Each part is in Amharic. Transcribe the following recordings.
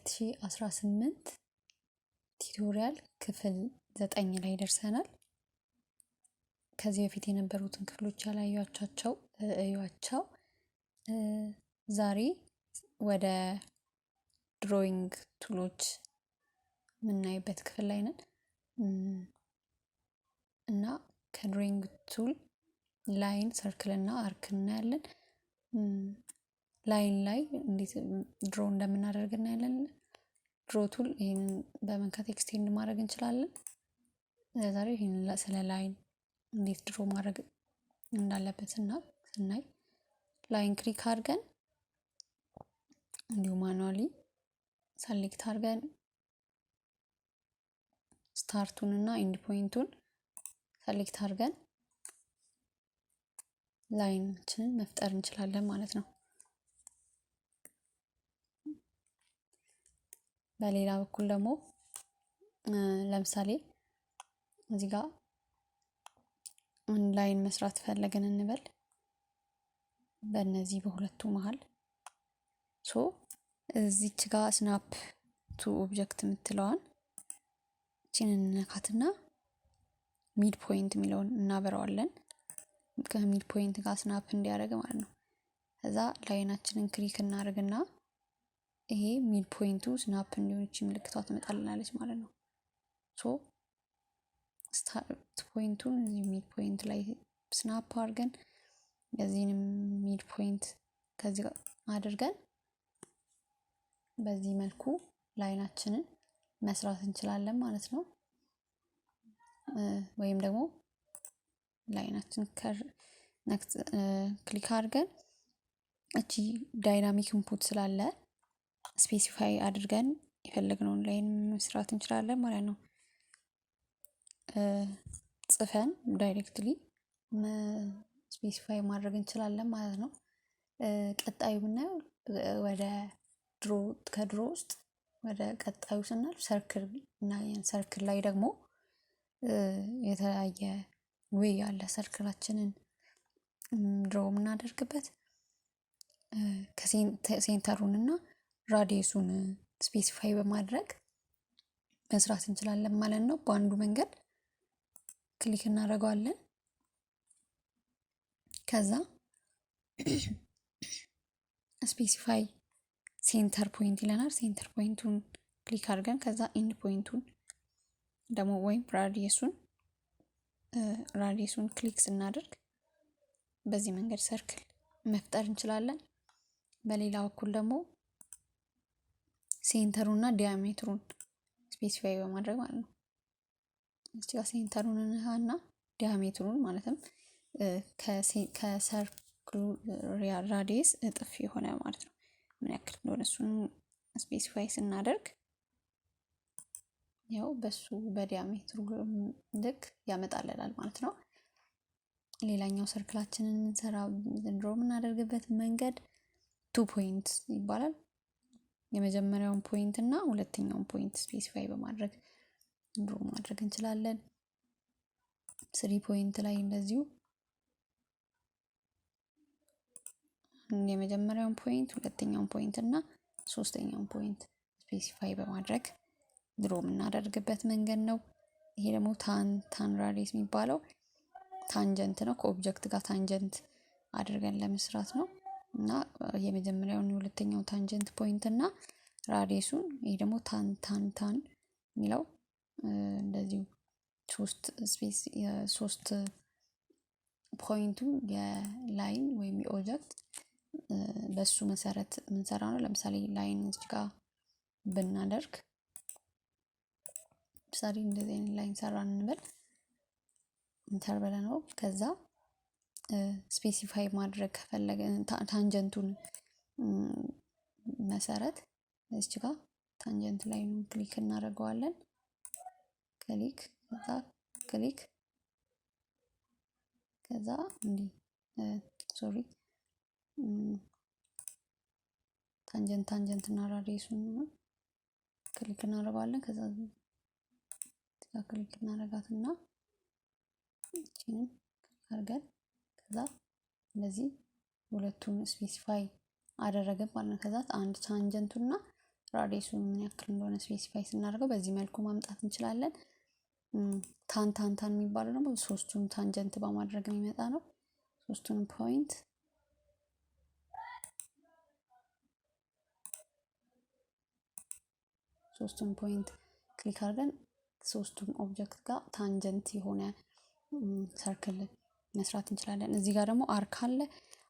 2018 ቲዩቶሪያል ክፍል 9 ላይ ደርሰናል። ከዚህ በፊት የነበሩትን ክፍሎች ያላያችኋቸው እዩዋቸው። ዛሬ ወደ ድሮይንግ ቱሎች የምናይበት ክፍል ላይ ነን እና ከድሮይንግ ቱል ላይን፣ ሰርክል እና አርክ እናያለን። ላይን ላይ እንዴት ድሮ እንደምናደርግ እናያለን። ድሮ ቱል ይሄንን በመንካት ኤክስቴንድ ማድረግ እንችላለን። ዛሬ ይሄንን ስለ ላይን እንዴት ድሮ ማድረግ እንዳለበት ስናይ ላይን ክሊክ አድርገን እንዲሁ ማኑዋሊ ሰሌክት አድርገን ስታርቱን እና ኢንድ ፖይንቱን ሰሌክት አድርገን ላይናችንን መፍጠር እንችላለን ማለት ነው። በሌላ በኩል ደግሞ ለምሳሌ እዚህ ጋር ላይን መስራት ፈለግን እንበል በእነዚህ በሁለቱ መሃል እዚች ጋር ስናፕ ቱ ኦብጀክት የምትለዋን እቺን እንነካትና ሚድ ፖይንት የሚለውን እናበራዋለን። ከሚድ ፖይንት ጋር ስናፕ እንዲያደርግ ማለት ነው። ከዛ ላይናችንን ክሊክ እናደርግና ይሄ ሚድ ፖይንቱ ስናፕ እንዲሆንች ምልክቷ ትመጣልናለች ማለት ነው። ስታርት ፖይንቱን እዚህ ሚድ ፖይንት ላይ ስናፕ አድርገን የዚህንም ሚድ ፖይንት ከዚህ ጋር አድርገን በዚህ መልኩ ላይናችንን መስራት እንችላለን ማለት ነው። ወይም ደግሞ ላይናችን ክሊክ አድርገን እቺ ዳይናሚክ ኢንፑት ስላለ ስፔሲፋይ አድርገን የፈለግነውን ላይን መስራት እንችላለን ማለት ነው። ጽፈን ዳይሬክትሊ ስፔሲፋይ ማድረግ እንችላለን ማለት ነው። ቀጣዩ ብናየው ወደ ከድሮ ውስጥ ወደ ቀጣዩ ስናልፍ ሰርክል እና ሰርክል ላይ ደግሞ የተለያየ ዌይ ያለ ሰርክላችንን ድሮ የምናደርግበት ከሴንተሩን እና ራዲየሱን ስፔሲፋይ በማድረግ መስራት እንችላለን ማለት ነው። በአንዱ መንገድ ክሊክ እናደርገዋለን። ከዛ ስፔሲፋይ ሴንተር ፖይንት ይለናል። ሴንተር ፖይንቱን ክሊክ አድርገን ከዛ ኢንድ ፖይንቱን ደግሞ ወይም ራዲየሱን ክሊክ ስናደርግ በዚህ መንገድ ሰርክል መፍጠር እንችላለን። በሌላ በኩል ደግሞ ሴንተሩና ዲያሜትሩን ስፔሲፋይ በማድረግ ማለት ነው። እዚህ ጋር ሴንተሩን እና ዲያሜትሩን ማለትም ከሰርክሉ ራዲየስ እጥፍ የሆነ ማለት ነው ምን ያክል እንደሆነ እሱን ስፔሲፋይ ስናደርግ ያው በሱ በዲያሜትሩ ልክ ያመጣልናል ማለት ነው። ሌላኛው ሰርክላችንን እንሰራው ድሮ የምናደርግበት መንገድ 2 ፖይንት ይባላል። የመጀመሪያውን ፖይንት እና ሁለተኛውን ፖይንት ስፔሲፋይ በማድረግ ድሮ ማድረግ እንችላለን። 3 ፖይንት ላይ እንደዚሁ የመጀመሪያውን ፖይንት፣ ሁለተኛውን ፖይንት እና ሶስተኛውን ፖይንት ስፔሲፋይ በማድረግ ድሮ የምናደርግበት መንገድ ነው። ይሄ ደግሞ ታን ራዲየስ የሚባለው ታንጀንት ነው። ከኦብጀክት ጋር ታንጀንት አድርገን ለመስራት ነው እና የመጀመሪያውን የሁለተኛው ታንጀንት ፖይንት እና ራዲየሱን ይሄ ደግሞ ታን የሚለው እንደዚሁ ሶስት ፖይንቱ የላይን ወይም የኦብጀክት በሱ መሰረት የምንሰራ ነው። ለምሳሌ ላይን እዚህ ጋር ብናደርግ ለምሳሌ እንደዚህ አይነት ላይን ሰራን እንበል ኢንተር ብለነው ከዛ ስፔሲፋይ ማድረግ ከፈለግን ታንጀንቱን መሰረት እዚህ ጋር ታንጀንት ላይ ክሊክ እናደርገዋለን። ከዛ እንዲህ ታንጀንት እና ራዲየሱን ክሊክ እናደርጋለን። ከዛ ክሊክ እናደርጋትና እቺን አድርገን ከዛ እንደዚህ ሁለቱን ስፔሲፋይ አደረግን ማለት ነው። ከዛ አንድ ታንጀንቱና ራዲየሱን ምን ያክል እንደሆነ ስፔሲፋይ ስናደርገው በዚህ መልኩ ማምጣት እንችላለን። ታን የሚባለው ደግሞ ሶስቱን ታንጀንት በማድረግ የሚመጣ ነው። ሶስቱን ፖይንት ክሊክ አድርገን ሶስቱም ኦብጀክት ጋር ታንጀንት የሆነ ሰርክል መስራት እንችላለን። እዚህ ጋር ደግሞ አርክ አለ።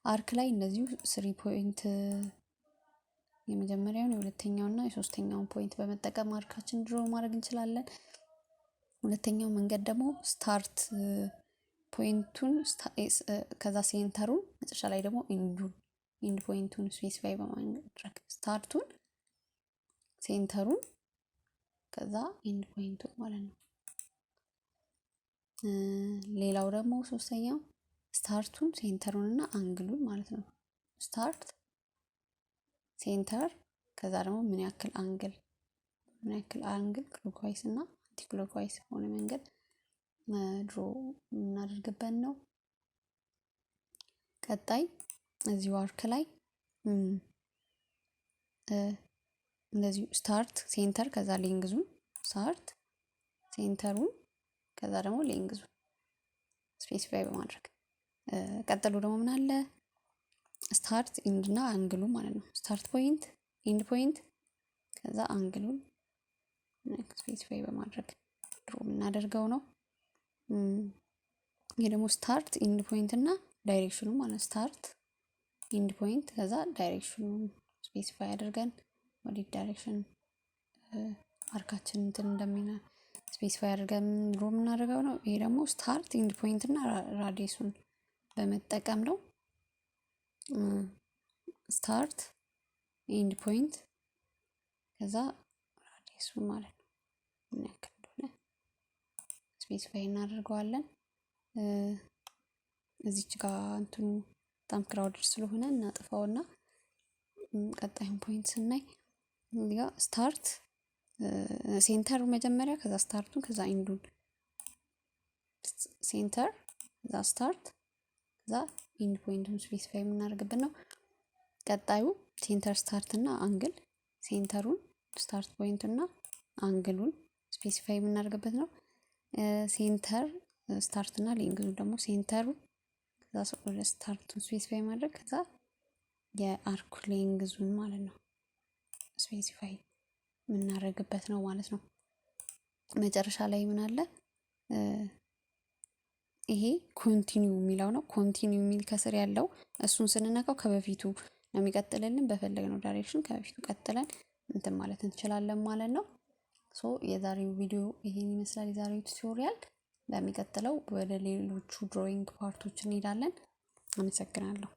አርክ ላይ እንደዚሁ 3 ፖይንት የመጀመሪያውን የሁለተኛውና የሶስተኛውን ፖይንት በመጠቀም አርካችን ድሮ ማድረግ እንችላለን። ሁለተኛው መንገድ ደግሞ ስታርት ፖይንቱን ከዛ ሴንተሩን መጨረሻ ላይ ደግሞ ኢንድ ፖይንቱን ስፔሲፋይ በማድረግ ስታርቱን ሴንተሩን ከዛ ኢንድ ፖይንቱን ማለት ነው። ሌላው ደግሞ ሶስተኛው ስታርቱን ሴንተሩን እና አንግሉን ማለት ነው። ስታርት ሴንተር ከዛ ደግሞ ምን ያክል አንግል ክሎክዋይስ እና አንቲ ክሎክዋይስ በሆነ መንገድ ድሮ እናደርግበት ነው። ቀጣይ እዚሁ አርክ ላይ እንደዚሁ ስታርት ሴንተር ከዛ ሌንግዙን ስታርት ሴንተሩን ከዛ ደግሞ ሌንግዙን ስፔሲፋይ በማድረግ ቀጥሎ ደግሞ ምን አለ ስታርት ኢንድ እና አንግሉ ማለት ነው። ስታርት ፖይንት ኢንድ ፖይንት ከዛ አንግሉን ስፔሲፋይ በማድረግ ድሮ የምናደርገው ነው። ይሄ ደግሞ ስታርት ኢንድ ፖይንት እና ዳይሬክሽኑ ማለት ስታርት ኢንድ ፖይንት ከዛ ዳይሬክሽኑን ስፔሲፋይ አድርገን ወደ ዳይሬክሽን አርካችን እንትን እንደሚና ስፔሲፋይ አድርገን ድሮ የምናደርገው ነው። ይሄ ደግሞ ስታርት ኢንድ ፖይንት እና ራዲየሱን በመጠቀም ነው። ስታርት ኢንድ ፖይንት ከዛ ራዲየሱን ማለት ነው ምን ያክል እንደሆነ ስፔሲፋይ እናደርገዋለን። እዚች ጋር እንትኑ በጣም ክራውድድ ስለሆነ እናጥፋውና ቀጣዩን ፖይንት ስናይ እዚህ ጋር ስታርት ሴንተሩ መጀመሪያ ከዛ ስታርቱን ከዛ ኢንዱን ሴንተር ከዛ ስታርት ከዛ ኢንድ ፖይንቱን ስፔሲፋይ የምናደርግበት ነው። ቀጣዩ ሴንተር ስታርት እና አንግል ሴንተሩን ስታርት ፖይንት እና አንግሉን ስፔሲፋይ የምናደርግበት ነው። ሴንተር ስታርት እና ሌንግዙን ደግሞ ሴንተሩን ከዛ ወደ ስታርቱን ስፔሲፋይ ማድረግ ከዛ የአርኩ ሌንግዙን ማለት ነው ስፔሲፋይ የምናደርግበት ነው ማለት ነው። መጨረሻ ላይ ምን አለ ይሄ ኮንቲኒው የሚለው ነው። ኮንቲኒው የሚል ከስር ያለው እሱን ስንነካው ከበፊቱ ነው የሚቀጥልልን። በፈለግነው ዳይሬክሽን ከበፊቱ ቀጥለን እንትን ማለት እንችላለን ማለት ነው። የዛሬው ቪዲዮ ይሄን ይመስላል። የዛሬው ቱቶሪያል። በሚቀጥለው ወደ ሌሎቹ ድሮይንግ ፓርቶች እንሄዳለን። አመሰግናለሁ።